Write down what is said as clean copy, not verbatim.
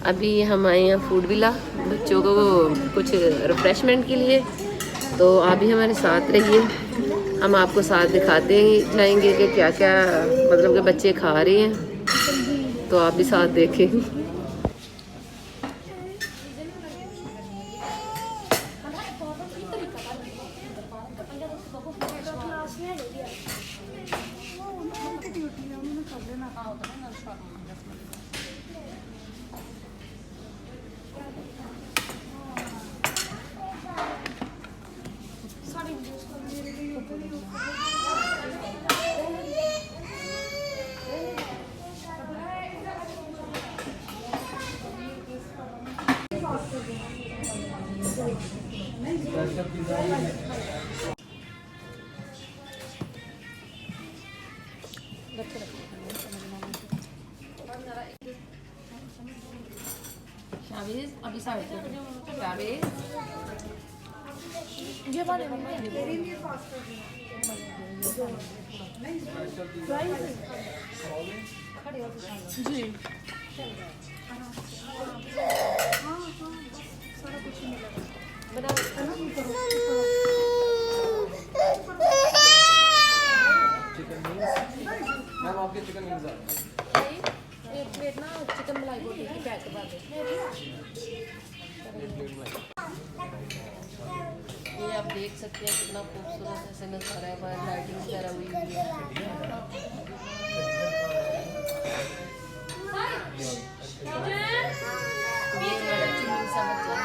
अभी हम आए हैं फूड विला बच्चों को कुछ रिफ्रेशमेंट के लिए, तो आप भी हमारे साथ रहिए। हम आपको साथ दिखाते जाएंगे कि क्या क्या मतलब कि बच्चे खा रहे हैं, तो आप भी साथ देखें। शाबिज अभी साइड पे शाबिज ये वाले तेरे लिए फास्ट कर जी हाँ सारा कुछ मिलेगा बना चिकन मैम आपके चिकन विंग्स एक प्लेट ना चिकन मलाई बोटी की पैक करवा दे। ये आप देख सकते हैं कितना खूबसूरत ऐसे नज़ारा है, बाहर लाइटिंग वगैरह हुई है। ये मेरा चिकन सा बच्चा